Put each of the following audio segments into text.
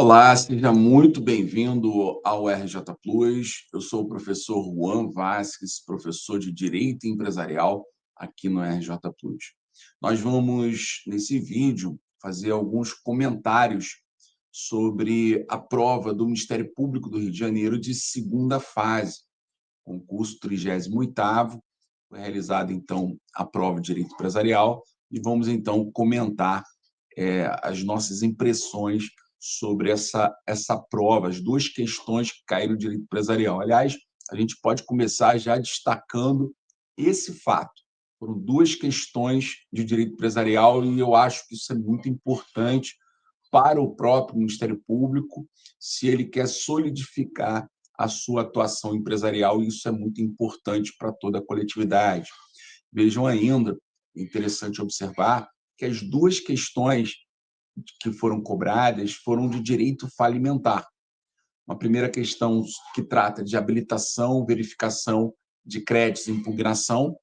Olá, seja muito bem-vindo ao RJ Plus. Eu sou o professor Juan Vasques, professor de Direito Empresarial aqui no RJ Plus. Nós vamos, nesse vídeo, fazer alguns comentários sobre a prova do Ministério Público do Rio de Janeiro de segunda fase, concurso 38º, foi realizada, então, a prova de Direito Empresarial e vamos, então, comentar as nossas impressões sobre essa prova, as duas questões que caíram no direito empresarial. Aliás, a gente pode começar já destacando esse fato. Foram duas questões de direito empresarial e eu acho que isso é muito importante para o próprio Ministério Público, se ele quer solidificar a sua atuação empresarial, e isso é muito importante para toda a coletividade. Vejam ainda, interessante observar, que as duas questões que foram cobradas foram de direito falimentar. Uma primeira questão que trata de habilitação, verificação de créditos e impugnação.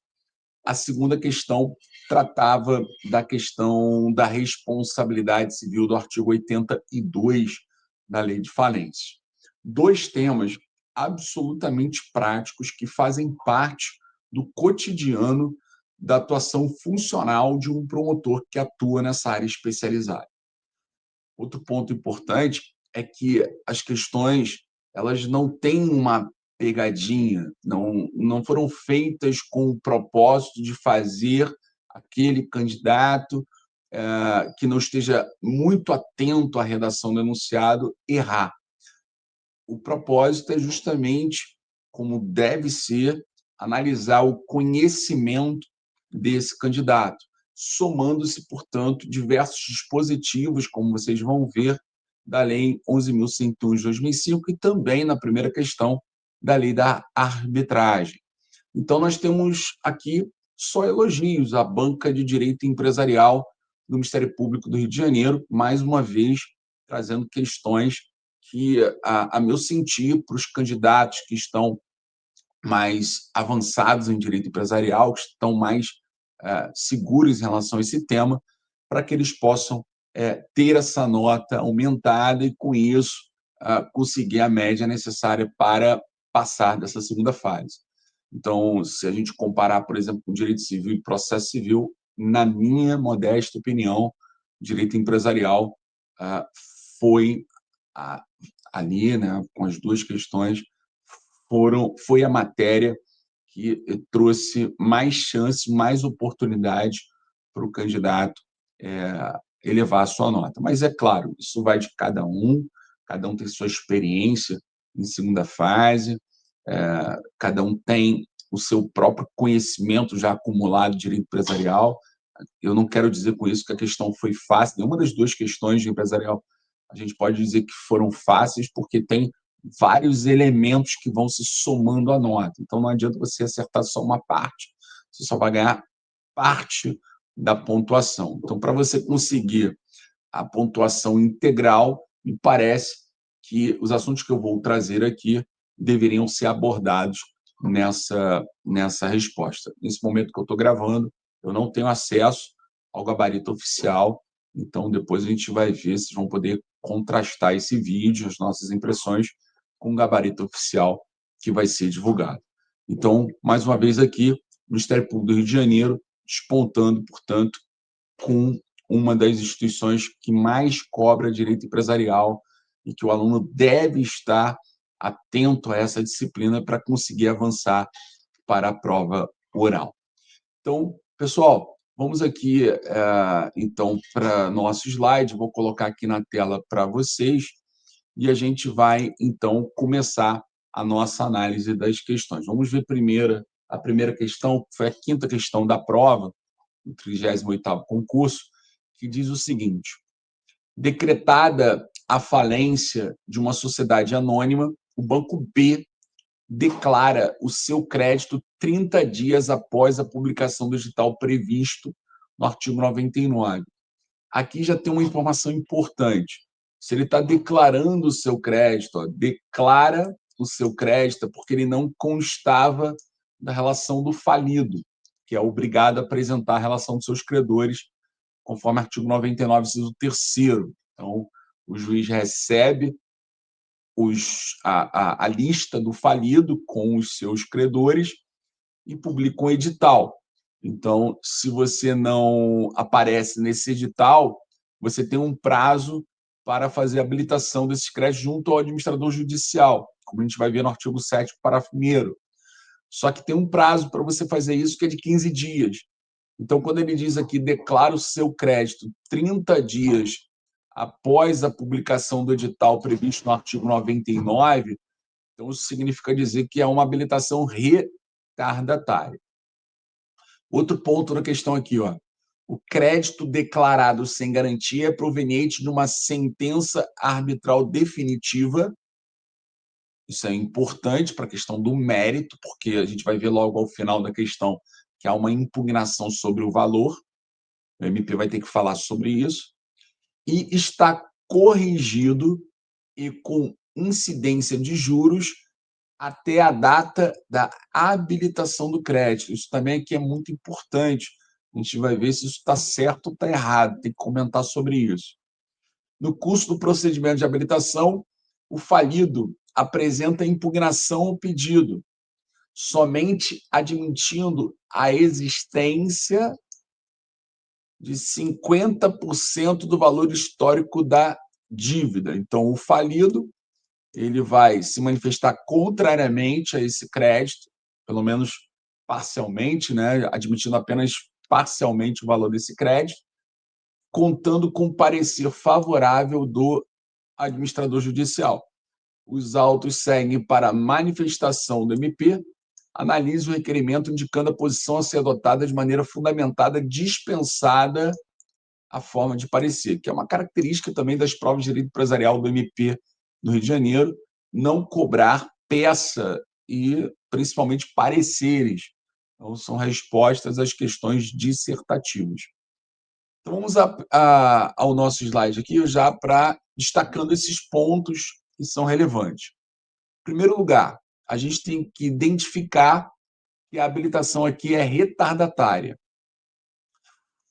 A segunda questão tratava da questão da responsabilidade civil do artigo 82 da Lei de Falência. Dois temas absolutamente práticos que fazem parte do cotidiano da atuação funcional de um promotor que atua nessa área especializada. Outro ponto importante é que as questões elas não têm uma pegadinha, não foram feitas com o propósito de fazer aquele candidato que não esteja muito atento à redação do enunciado errar. O propósito é justamente, como deve ser, analisar o conhecimento desse candidato, somando-se, portanto, diversos dispositivos, como vocês vão ver, da Lei 11.101 de 2005 e também na primeira questão da Lei da Arbitragem. Então, nós temos aqui só elogios à banca de direito empresarial do Ministério Público do Rio de Janeiro, mais uma vez trazendo questões que, a meu sentir, para os candidatos que estão mais avançados em direito empresarial, que estão mais seguros em relação a esse tema, para que eles possam ter essa nota aumentada e, com isso, conseguir a média necessária para passar dessa segunda fase. Então, se a gente comparar, por exemplo, com direito civil e processo civil, na minha modesta opinião, direito empresarial foi ali, né, com as duas questões, foi a matéria que trouxe mais chance, mais oportunidade para o candidato elevar a sua nota. Mas, é claro, isso vai de cada um tem sua experiência em segunda fase, cada um tem o seu próprio conhecimento já acumulado de direito empresarial. Eu não quero dizer com isso que a questão foi fácil, nenhuma das duas questões de empresarial a gente pode dizer que foram fáceis, porque tem vários elementos que vão se somando à nota. Então, não adianta você acertar só uma parte, você só vai ganhar parte da pontuação. Então, para você conseguir a pontuação integral, me parece que os assuntos que eu vou trazer aqui deveriam ser abordados nessa resposta. Nesse momento que eu estou gravando, eu não tenho acesso ao gabarito oficial, então depois a gente vai ver se vão poder contrastar esse vídeo, as nossas impressões, com o gabarito oficial que vai ser divulgado. Então, mais uma vez aqui, o Ministério Público do Rio de Janeiro despontando, portanto, com uma das instituições que mais cobra direito empresarial e que o aluno deve estar atento a essa disciplina para conseguir avançar para a prova oral. Então, pessoal, vamos aqui, então, para nosso slide. Vou colocar aqui na tela para vocês e a gente vai, então, começar a nossa análise das questões. Vamos ver a primeira questão, que foi a quinta questão da prova, do 38º concurso, que diz o seguinte: decretada a falência de uma sociedade anônima, o Banco B declara o seu crédito 30 dias após a publicação do edital previsto no artigo 99. Aqui já tem uma informação importante. Se ele está declarando o seu crédito, declara o seu crédito porque ele não constava da relação do falido, que é obrigado a apresentar a relação dos seus credores, conforme o artigo 99, inciso 3º. Então, o juiz recebe a lista do falido com os seus credores e publica um edital. Então, se você não aparece nesse edital, você tem um prazo para fazer a habilitação desses créditos junto ao administrador judicial, como a gente vai ver no artigo 7º, parágrafo 1º. Só que tem um prazo para você fazer isso, que é de 15 dias. Então, quando ele diz aqui, declara o seu crédito 30 dias após a publicação do edital previsto no artigo 99, então isso significa dizer que é uma habilitação retardatária. Outro ponto na questão aqui, ó. O crédito declarado sem garantia é proveniente de uma sentença arbitral definitiva. Isso é importante para a questão do mérito, porque a gente vai ver logo ao final da questão que há uma impugnação sobre o valor. O MP vai ter que falar sobre isso. E está corrigido e com incidência de juros até a data da habilitação do crédito. Isso também aqui é muito importante. A gente vai ver se isso está certo ou está errado. Tem que comentar sobre isso. No curso do procedimento de habilitação, o falido apresenta impugnação ao pedido, somente admitindo a existência de 50% do valor histórico da dívida. Então, o falido ele vai se manifestar contrariamente a esse crédito, pelo menos parcialmente, né, admitindo apenas parcialmente o valor desse crédito, contando com parecer favorável do administrador judicial. Os autos seguem para manifestação do MP, analise o requerimento indicando a posição a ser adotada de maneira fundamentada, dispensada a forma de parecer, que é uma característica também das provas de direito empresarial do MP no Rio de Janeiro, não cobrar peça e, principalmente, pareceres. Então, são respostas às questões dissertativas. Então, vamos ao nosso slide aqui, já para destacando esses pontos que são relevantes. Em primeiro lugar, a gente tem que identificar que a habilitação aqui é retardatária.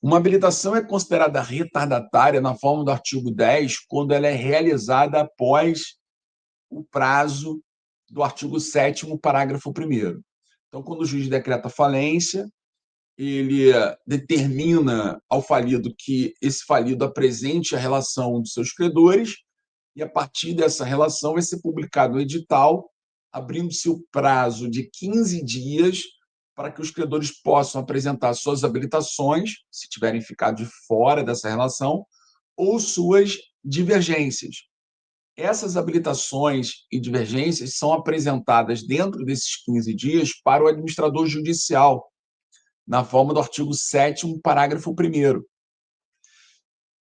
Uma habilitação é considerada retardatária na forma do artigo 10 quando ela é realizada após o prazo do artigo 7º, parágrafo 1º. Então, quando o juiz decreta falência, ele determina ao falido que esse falido apresente a relação dos seus credores e, a partir dessa relação, vai ser publicado o edital, abrindo-se o prazo de 15 dias para que os credores possam apresentar suas habilitações, se tiverem ficado de fora dessa relação, ou suas divergências. Essas habilitações e divergências são apresentadas dentro desses 15 dias para o administrador judicial, na forma do artigo 7º, parágrafo 1º.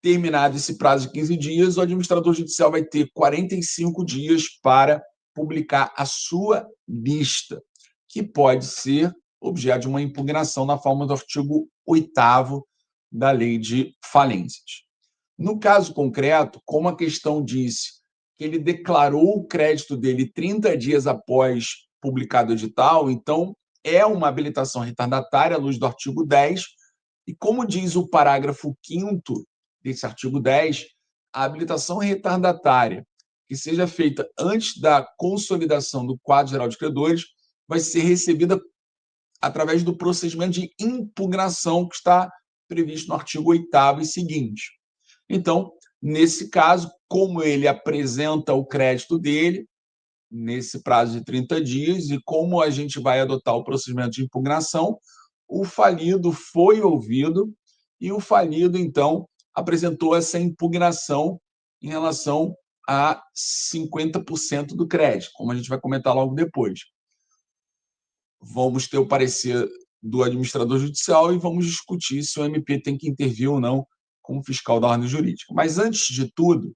Terminado esse prazo de 15 dias, o administrador judicial vai ter 45 dias para publicar a sua lista, que pode ser objeto de uma impugnação na forma do artigo 8º da Lei de Falências. No caso concreto, como a questão disse que ele declarou o crédito dele 30 dias após publicado o edital, então é uma habilitação retardatária à luz do artigo 10, e como diz o parágrafo 5º desse artigo 10, a habilitação retardatária que seja feita antes da consolidação do quadro geral de credores vai ser recebida através do procedimento de impugnação que está previsto no artigo 8º e seguinte. Então, nesse caso, como ele apresenta o crédito dele, nesse prazo de 30 dias, e como a gente vai adotar o procedimento de impugnação, o falido foi ouvido e o falido, então, apresentou essa impugnação em relação a 50% do crédito, como a gente vai comentar logo depois. Vamos ter o parecer do administrador judicial e vamos discutir se o MP tem que intervir ou não como fiscal da ordem jurídica. Mas, antes de tudo,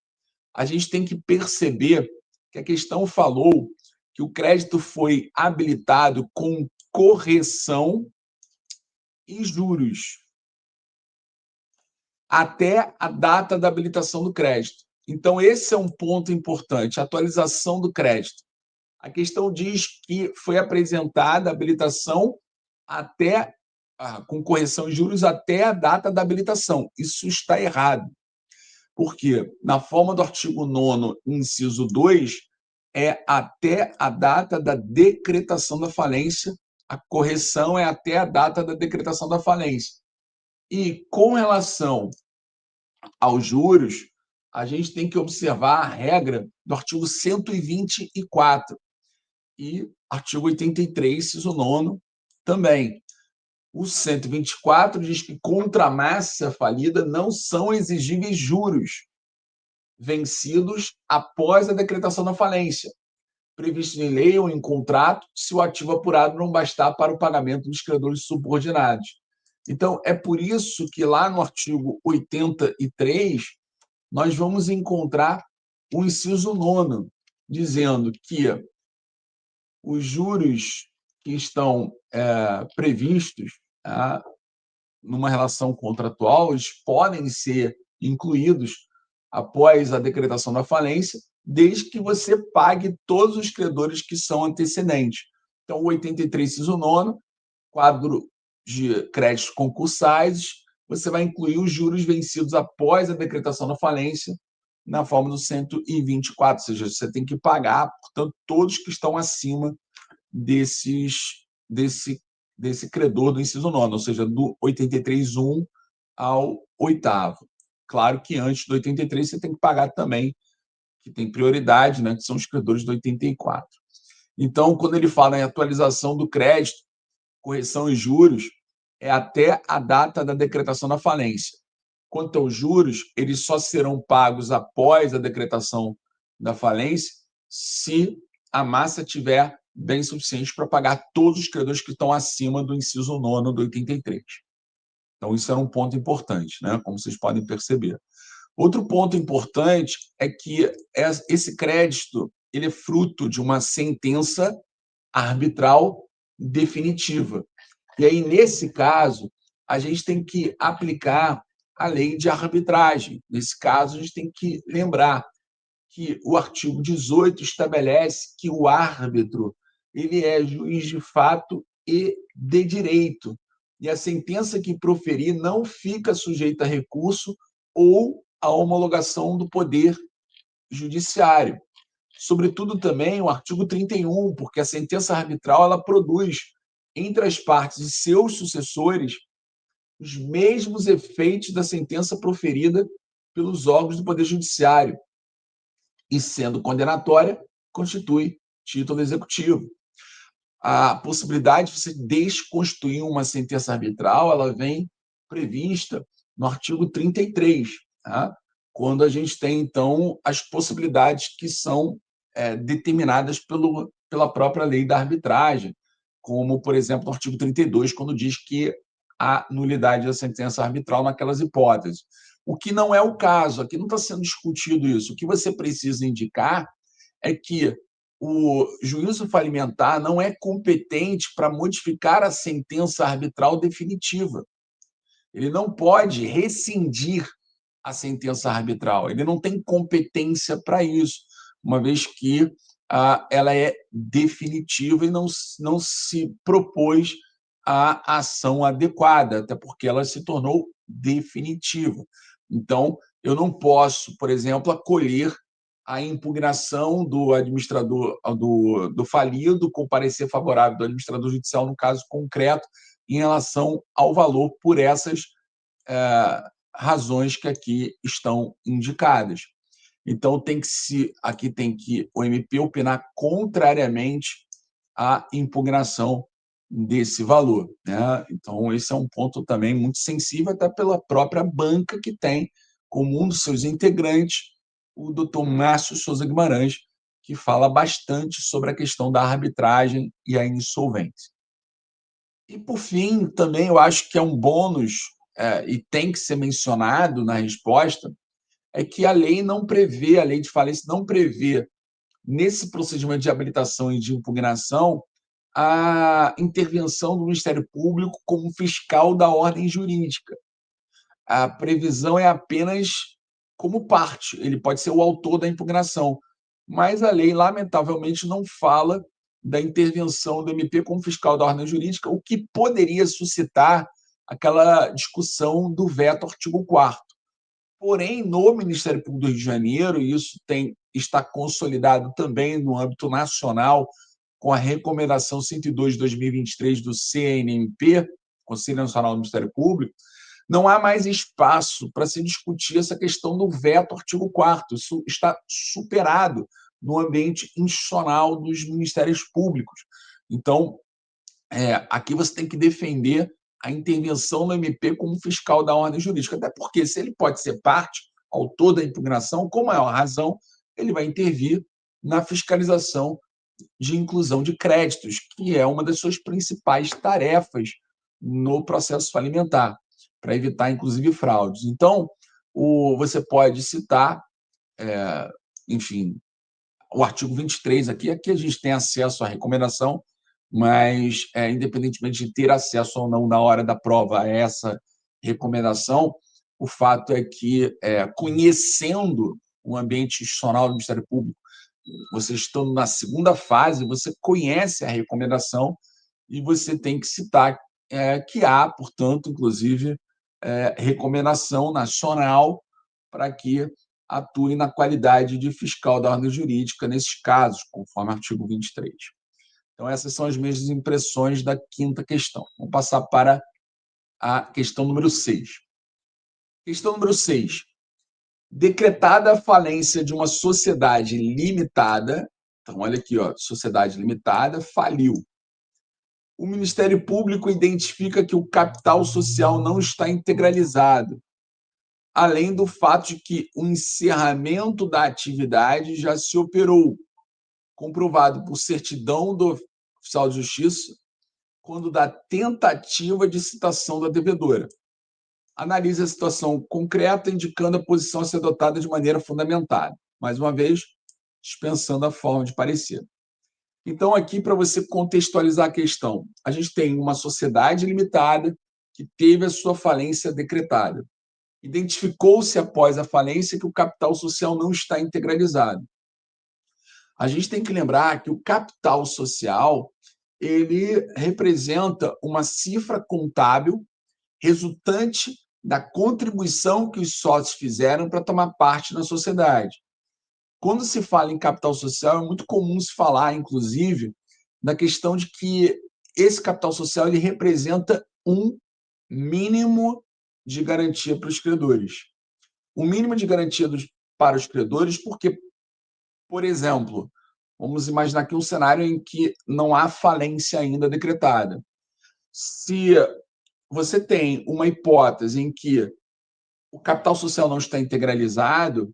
a gente tem que perceber que a questão falou que o crédito foi habilitado com correção e juros até a data da habilitação do crédito. Então, esse é um ponto importante, a atualização do crédito. A questão diz que foi apresentada a habilitação até com correção e juros até a data da habilitação. Isso está errado. Porque na forma do artigo 9º, inciso 2, é até a data da decretação da falência, a correção é até a data da decretação da falência. E com relação aos juros, a gente tem que observar a regra do artigo 124 e artigo 83, inciso 9º, também. O 124 diz que contra a massa falida não são exigíveis juros vencidos após a decretação da falência, previsto em lei ou em contrato, se o ativo apurado não bastar para o pagamento dos credores subordinados. Então, é por isso que lá no artigo 83, nós vamos encontrar o inciso 9º, dizendo que os juros que estão previstos numa relação contratual, eles podem ser incluídos após a decretação da falência, desde que você pague todos os credores que são antecedentes. Então, o 83, inciso 9º, quadro de créditos concursais, você vai incluir os juros vencidos após a decretação da falência na forma do 124, ou seja, você tem que pagar, portanto, todos que estão acima desse credor do inciso 9º, ou seja, do 83.1 ao 8º. Claro que antes do 83 você tem que pagar também, que tem prioridade, né, que são os credores do 84. Então, quando ele fala em atualização do crédito, correção e juros, é até a data da decretação da falência. Quanto aos juros, eles só serão pagos após a decretação da falência se a massa tiver bem suficiente para pagar todos os credores que estão acima do inciso 9º do 83. Então, isso era um ponto importante, né? Como vocês podem perceber. Outro ponto importante é que esse crédito ele é fruto de uma sentença arbitral definitiva. E aí, nesse caso, a gente tem que aplicar a lei de arbitragem. Nesse caso, a gente tem que lembrar que o artigo 18 estabelece que o árbitro ele é juiz de fato e de direito. E a sentença que proferir não fica sujeita a recurso ou a homologação do Poder Judiciário. Sobretudo também o artigo 31, porque a sentença arbitral ela produz entre as partes e seus sucessores os mesmos efeitos da sentença proferida pelos órgãos do Poder Judiciário e, sendo condenatória, constitui título executivo. A possibilidade de você desconstituir uma sentença arbitral ela vem prevista no artigo 33, tá? Quando a gente tem, então, as possibilidades que são determinadas pela própria lei da arbitragem, como, por exemplo, no artigo 32, quando diz que há nulidade da sentença arbitral naquelas hipóteses. O que não é o caso, aqui não está sendo discutido isso. O que você precisa indicar é que o juízo falimentar não é competente para modificar a sentença arbitral definitiva. Ele não pode rescindir a sentença arbitral, ele não tem competência para isso, uma vez que ela é definitiva e não se propôs a ação adequada, até porque ela se tornou definitiva. Então, eu não posso, por exemplo, acolher a impugnação do administrador do falido com parecer favorável do administrador judicial no caso concreto em relação ao valor por essas razões que aqui estão indicadas. Então aqui tem que o MP opinar contrariamente à impugnação desse valor, né? Então esse é um ponto também muito sensível até pela própria banca que tem como um dos seus integrantes o Dr. Márcio Souza Guimarães, que fala bastante sobre a questão da arbitragem e a insolvência. E, por fim, também eu acho que é um bônus, e tem que ser mencionado na resposta, é que a lei de falência não prevê, nesse procedimento de habilitação e de impugnação, a intervenção do Ministério Público como fiscal da ordem jurídica. A previsão é apenas como parte, ele pode ser o autor da impugnação, mas a lei, lamentavelmente, não fala da intervenção do MP como fiscal da ordem jurídica, o que poderia suscitar aquela discussão do veto ao artigo 4º. Porém, no Ministério Público do Rio de Janeiro, e isso está consolidado também no âmbito nacional, com a recomendação 102 de 2023 do CNMP, Conselho Nacional do Ministério Público, não há mais espaço para se discutir essa questão do veto ao artigo 4º. Isso está superado no ambiente institucional dos ministérios públicos. Então, aqui você tem que defender a intervenção do MP como fiscal da ordem jurídica, até porque, se ele pode ser parte, autor da impugnação, com maior razão, ele vai intervir na fiscalização de inclusão de créditos, que é uma das suas principais tarefas no processo falimentar, para evitar, inclusive, fraudes. Então, você pode citar, enfim, o artigo 23 aqui a gente tem acesso à recomendação, mas, independentemente de ter acesso ou não na hora da prova a essa recomendação, o fato é que, conhecendo o ambiente institucional do Ministério Público, você estando na segunda fase, você conhece a recomendação e você tem que citar que há, portanto, inclusive, recomendação nacional para que atue na qualidade de fiscal da ordem jurídica nesses casos, conforme o artigo 23. Então, essas são as minhas impressões da quinta questão. Vamos passar para a questão número 6. Questão número 6. Decretada a falência de uma sociedade limitada, então, olha aqui, sociedade limitada, faliu. O Ministério Público identifica que o capital social não está integralizado, além do fato de que o encerramento da atividade já se operou, comprovado por certidão do oficial de justiça, quando da tentativa de citação da devedora. Analise a situação concreta, indicando a posição a ser adotada de maneira fundamentada. Mais uma vez, dispensando a forma de parecer. Então, aqui, para você contextualizar a questão, a gente tem uma sociedade limitada que teve a sua falência decretada. Identificou-se, após a falência, que o capital social não está integralizado. A gente tem que lembrar que o capital social ele representa uma cifra contábil resultante da contribuição que os sócios fizeram para tomar parte na sociedade. Quando se fala em capital social, é muito comum se falar, inclusive, da questão de que esse capital social ele representa um mínimo de garantia para os credores. Um mínimo de garantia para os credores, porque, por exemplo, vamos imaginar aqui um cenário em que não há falência ainda decretada. Se você tem uma hipótese em que o capital social não está integralizado,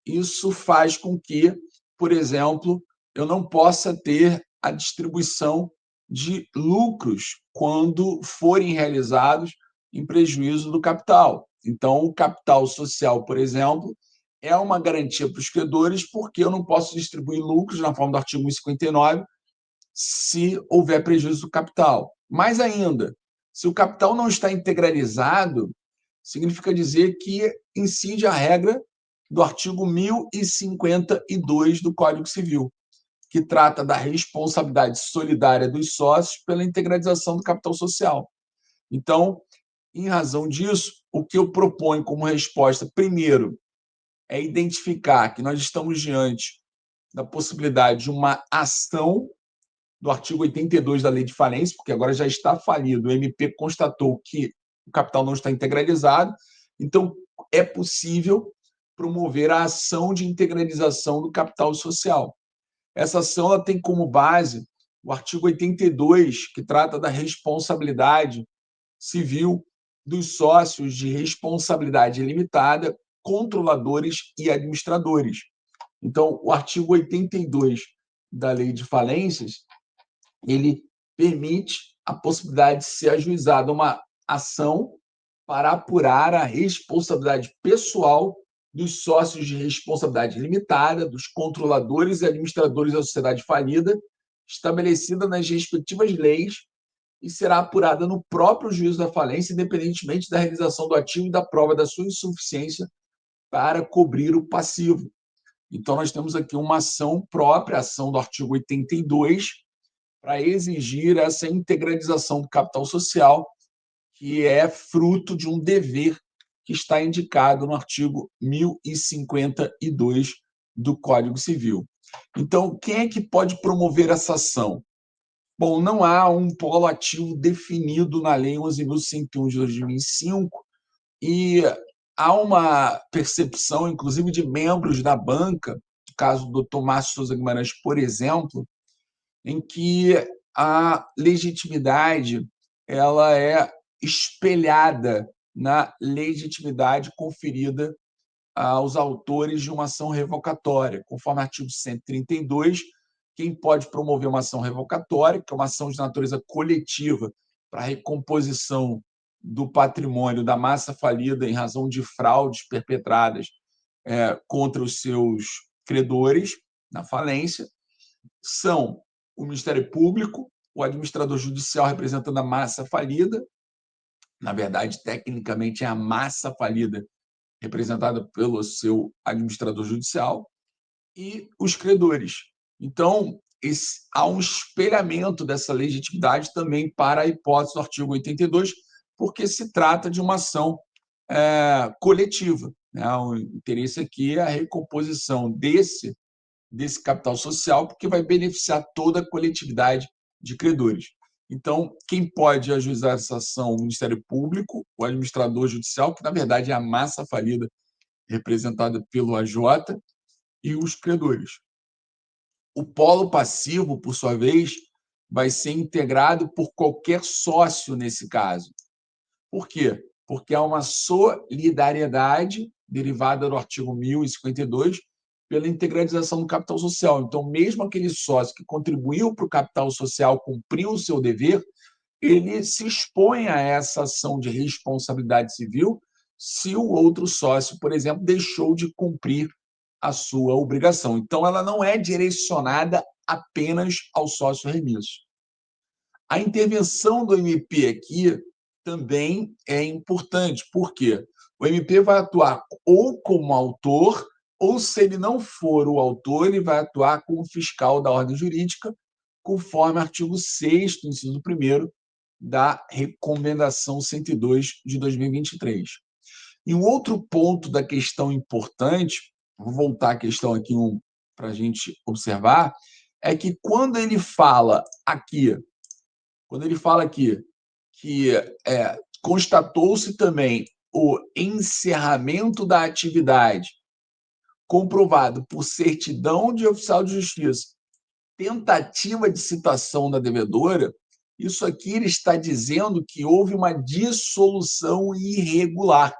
isso faz com que, por exemplo, eu não possa ter a distribuição de lucros quando forem realizados em prejuízo do capital. Então, o capital social, por exemplo, é uma garantia para os credores, porque eu não posso distribuir lucros na forma do artigo 159 se houver prejuízo do capital. Mais ainda, se o capital não está integralizado, significa dizer que incide a regra do artigo 1052 do Código Civil, que trata da responsabilidade solidária dos sócios pela integralização do capital social. Então, em razão disso, o que eu proponho como resposta, primeiro, é identificar que nós estamos diante da possibilidade de uma ação do artigo 82 da Lei de Falência, porque agora já está falido, o MP constatou que o capital não está integralizado, então é possível promover a ação de integralização do capital social. Essa ação ela tem como base o artigo 82, que trata da responsabilidade civil dos sócios de responsabilidade limitada, controladores e administradores. Então, o artigo 82 da Lei de Falências, ele permite a possibilidade de ser ajuizada uma ação para apurar a responsabilidade pessoal dos sócios de responsabilidade limitada, dos controladores e administradores da sociedade falida, estabelecida nas respectivas leis, e será apurada no próprio juízo da falência, independentemente da realização do ativo e da prova da sua insuficiência para cobrir o passivo. Então, nós temos aqui uma ação própria, ação do artigo 82, para exigir essa integralização do capital social, que é fruto de um dever que está indicado no artigo 1052 do Código Civil. Então, quem é que pode promover essa ação? Bom, não há um polo ativo definido na Lei 11.101 de 2005 e há uma percepção, inclusive, de membros da banca, no caso do Dr. Márcio Souza Guimarães, por exemplo, em que a legitimidade ela é espelhada na legitimidade conferida aos autores de uma ação revocatória. Conforme o artigo 132, quem pode promover uma ação revocatória, que é uma ação de natureza coletiva para a recomposição do patrimônio da massa falida em razão de fraudes perpetradas contra os seus credores na falência, são o Ministério Público, o administrador judicial representando a massa falida, na verdade, tecnicamente é a massa falida representada pelo seu administrador judicial, e os credores. Então, há um espelhamento dessa legitimidade também para a hipótese do artigo 82, porque se trata de uma ação coletiva. Né? O interesse aqui é a recomposição desse capital social, porque vai beneficiar toda a coletividade de credores. Então, quem pode ajuizar essa ação? O Ministério Público, o administrador judicial, que na verdade é a massa falida representada pelo AJ, e os credores. O polo passivo, por sua vez, vai ser integrado por qualquer sócio nesse caso. Por quê? Porque há uma solidariedade derivada do artigo 1052 pela integralização do capital social. Então, mesmo aquele sócio que contribuiu para o capital social cumprir o seu dever, ele se expõe a essa ação de responsabilidade civil se o outro sócio, por exemplo, deixou de cumprir a sua obrigação. Então, ela não é direcionada apenas ao sócio remisso. A intervenção do MP aqui também é importante, porque o MP vai atuar ou como autor, ou, se ele não for o autor, ele vai atuar como fiscal da ordem jurídica, conforme o artigo 6º, inciso 1º, da Recomendação 102 de 2023. E um outro ponto da questão importante, vou voltar à questão aqui para a gente observar, é que quando ele fala aqui que constatou-se também o encerramento da atividade comprovado por certidão de oficial de justiça, tentativa de citação da devedora, isso aqui ele está dizendo que houve uma dissolução irregular,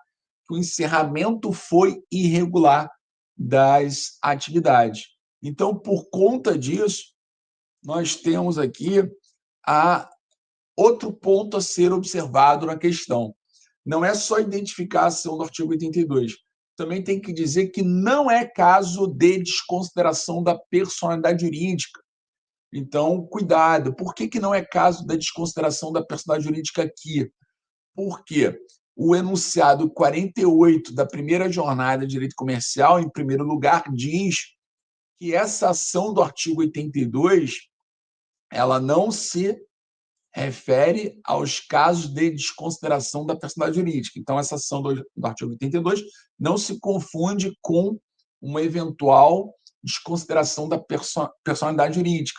que o encerramento foi irregular das atividades. Então, por conta disso, nós temos aqui outro ponto a ser observado na questão. Não é só identificar a ação do artigo 82, também tem que dizer que não é caso de desconsideração da personalidade jurídica. Então, cuidado. Por que não é caso da desconsideração da personalidade jurídica aqui? Porque o enunciado 48 da primeira jornada de direito comercial, em primeiro lugar, diz que essa ação do artigo 82 ela não se refere aos casos de desconsideração da personalidade jurídica. Então, essa ação do artigo 82 não se confunde com uma eventual desconsideração da personalidade jurídica,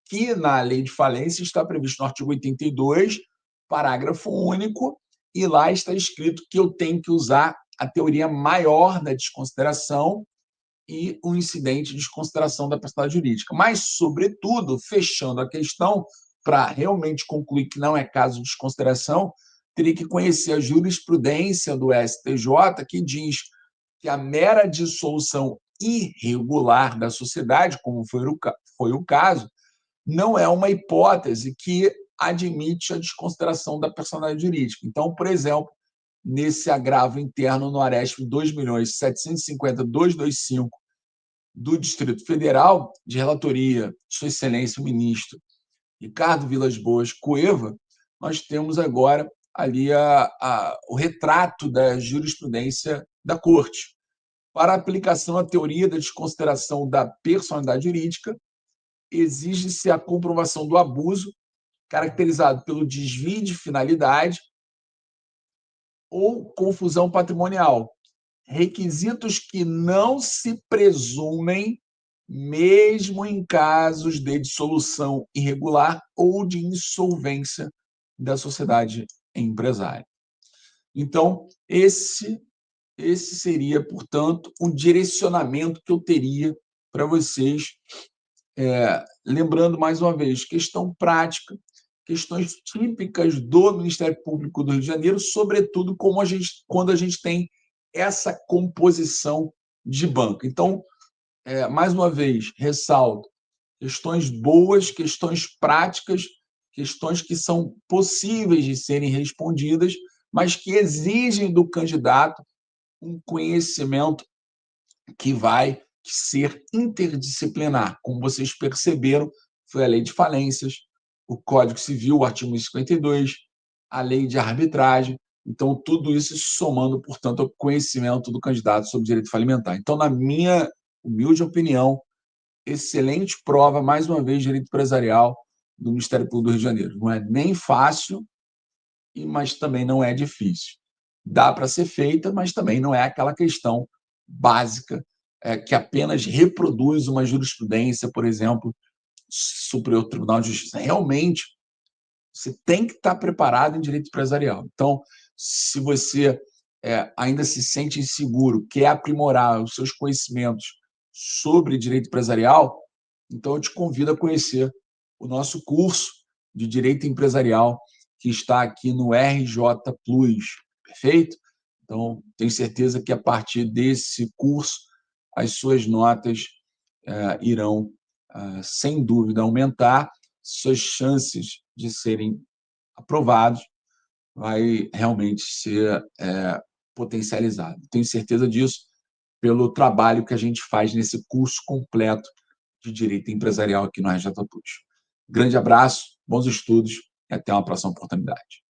que na lei de falência está previsto no artigo 82, parágrafo único, e lá está escrito que eu tenho que usar a teoria maior da desconsideração e o incidente de desconsideração da personalidade jurídica. Mas, sobretudo, fechando a questão, para realmente concluir que não é caso de desconsideração, teria que conhecer a jurisprudência do STJ, que diz que a mera dissolução irregular da sociedade, como foi o caso, não é uma hipótese que admite a desconsideração da personalidade jurídica. Então, por exemplo, nesse agravo interno no Aresp 2.750.225 do Distrito Federal, de relatoria de Sua Excelência o Ministro Ricardo Vilas Boas Cueva, nós temos agora ali o retrato da jurisprudência da Corte. Para a aplicação à teoria da desconsideração da personalidade jurídica, exige-se a comprovação do abuso, caracterizado pelo desvio de finalidade, ou confusão patrimonial. Requisitos que não se presumem, mesmo em casos de dissolução irregular ou de insolvência da sociedade empresária. Então, esse seria, portanto, o direcionamento que eu teria para vocês. Lembrando, mais uma vez, questão prática, questões típicas do Ministério Público do Rio de Janeiro, sobretudo quando a gente tem essa composição de banco. Então, mais uma vez, ressalto, questões boas, questões práticas, questões que são possíveis de serem respondidas, mas que exigem do candidato um conhecimento que vai ser interdisciplinar. Como vocês perceberam, foi a lei de falências, o Código Civil, o artigo 52, a lei de arbitragem. Então, tudo isso somando, portanto, ao conhecimento do candidato sobre direito falimentar. Então, na minha humilde opinião, excelente prova, mais uma vez, de direito empresarial do Ministério Público do Rio de Janeiro. Não é nem fácil, mas também não é difícil. Dá para ser feita, mas também não é aquela questão básica que apenas reproduz uma jurisprudência, por exemplo, Superior Tribunal de Justiça. Realmente, você tem que estar preparado em direito empresarial. Então, se você ainda se sente inseguro, quer aprimorar os seus conhecimentos sobre direito empresarial, então eu te convido a conhecer o nosso curso de Direito Empresarial, que está aqui no RJ Plus, perfeito? Então, tenho certeza que a partir desse curso, as suas notas irão, sem dúvida, aumentar, suas chances de serem aprovados vai realmente ser potencializado. Tenho certeza disso pelo trabalho que a gente faz nesse curso completo de Direito Empresarial aqui no RJ Plus. Grande abraço, bons estudos e até uma próxima oportunidade.